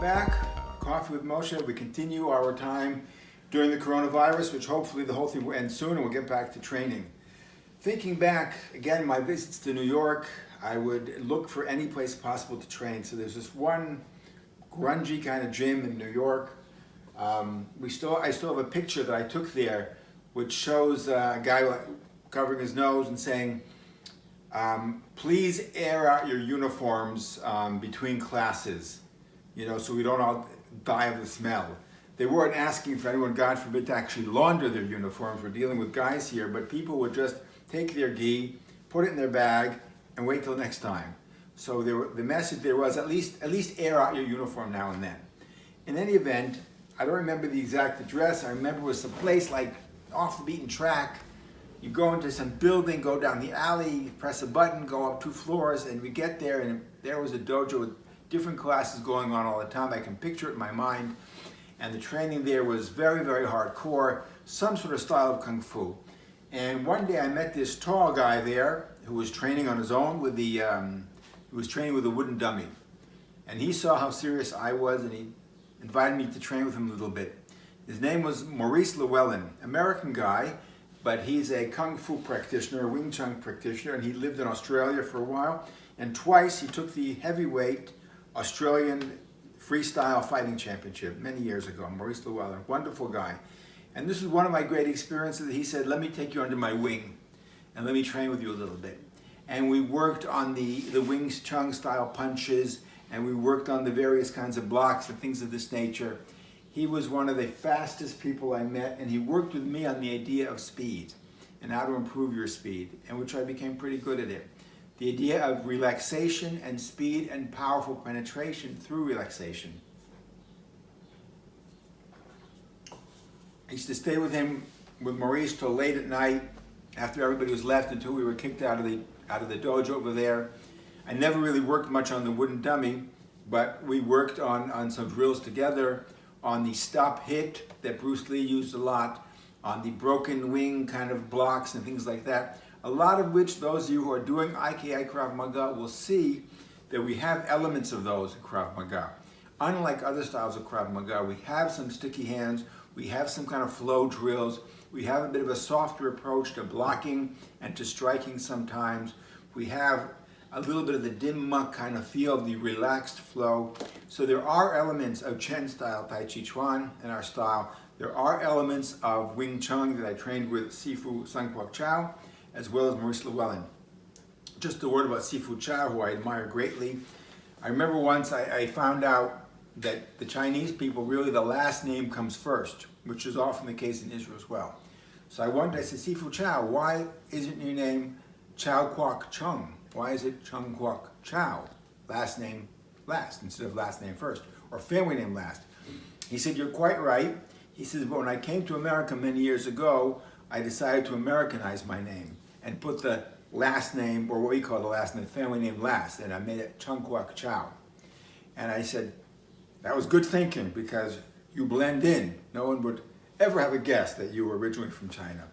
back. Coffee with Moshe. We continue our time during the coronavirus, which hopefully the whole thing will end soon and we'll get back to training. Thinking back, again, my visits to New York, I would look for any place possible to train. So there's this one grungy kind of gym in New York. I still have a picture that I took there which shows a guy covering his nose and saying, please air out your uniforms between classes, so we don't all die of the smell. They weren't asking for anyone, God forbid, to actually launder their uniforms. We're dealing with guys here, but people would just take their gi, put it in their bag, and wait till next time. So the message there was at least air out your uniform now and then. In any event, I don't remember the exact address. I remember it was some place like off the beaten track. You go into some building, go down the alley, press a button, go up 2 floors, and we get there, and there was a dojo with different classes going on all the time. I can picture it in my mind. And the training there was very, very hardcore, some sort of style of Kung Fu. And one day I met this tall guy there who was training on his own with he was training with a wooden dummy. And he saw how serious I was, and he invited me to train with him a little bit. His name was Maurice Llewellyn, American guy, but he's a Kung Fu practitioner, a Wing Chun practitioner, and he lived in Australia for a while. And twice he took the heavyweight Australian freestyle fighting championship many years ago. Maurice Llewellyn, wonderful guy. And this is one of my great experiences. He said, let me take you under my wing and let me train with you a little bit. And we worked on the Wing Chun style punches, and we worked on the various kinds of blocks and things of this nature. He was one of the fastest people I met, and he worked with me on the idea of speed and how to improve your speed, and which I became pretty good at it. The idea of relaxation and speed and powerful penetration through relaxation. I used to stay with him, with Maurice, till late at night, after everybody was left, until we were kicked out of the dojo over there. I never really worked much on the wooden dummy, but we worked on some drills together, on the stop hit that Bruce Lee used a lot, on the broken wing kind of blocks and things like that. A lot of which those of you who are doing IKI Krav Maga will see that we have elements of those in Krav Maga. Unlike other styles of Krav Maga, we have some sticky hands, we have some kind of flow drills, we have a bit of a softer approach to blocking and to striking sometimes. We have a little bit of the dim mak kind of feel, the relaxed flow. So there are elements of Chen style Tai Chi Chuan in our style. There are elements of Wing Chun that I trained with Sifu Sun Kwok Chow, as well as Maurice Llewellyn. Just a word about Sifu Chow, who I admire greatly. I remember once I found out that the Chinese people, really the last name comes first, which is often the case in Israel as well. So I said, Sifu Chow, why isn't your name Chow Kwok Chung? Why is it Chung Kwok Chow? Last name last, instead of last name first, or family name last. He said, you're quite right. He says, but when I came to America many years ago, I decided to Americanize my name and put the last name, or what we call the last name, family name last, and I made it Chung Kwok Chow. And I said, that was good thinking, because you blend in. No one would ever have a guess that you were originally from China.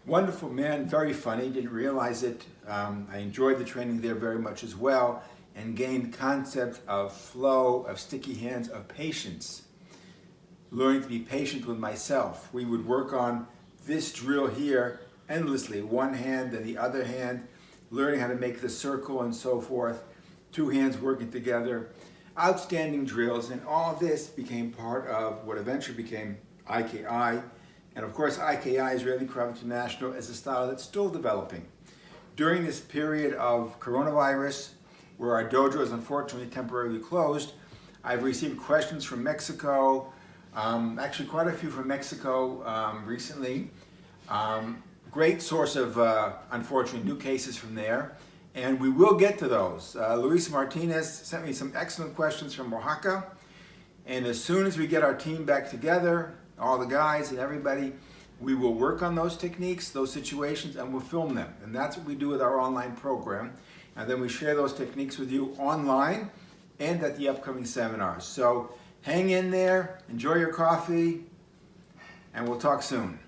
Wonderful man, very funny, didn't realize it. I enjoyed the training there very much as well, and gained concepts of flow, of sticky hands, of patience. Learning to be patient with myself. We would work on this drill here endlessly, one hand and the other hand, learning how to make the circle and so forth, 2 hands working together. Outstanding drills, and all this became part of what eventually became IKI. And of course, IKI, Israeli Krav International, is a style that's still developing. During this period of coronavirus, where our dojo is unfortunately temporarily closed, I've received questions from Mexico, actually quite a few from Mexico recently. Great source of, unfortunately, new cases from there. And we will get to those. Luis Martinez sent me some excellent questions from Oaxaca. And as soon as we get our team back together, all the guys and everybody, we will work on those techniques, those situations, and we'll film them. And that's what we do with our online program. And then we share those techniques with you online and at the upcoming seminars. So hang in there, enjoy your coffee, and we'll talk soon.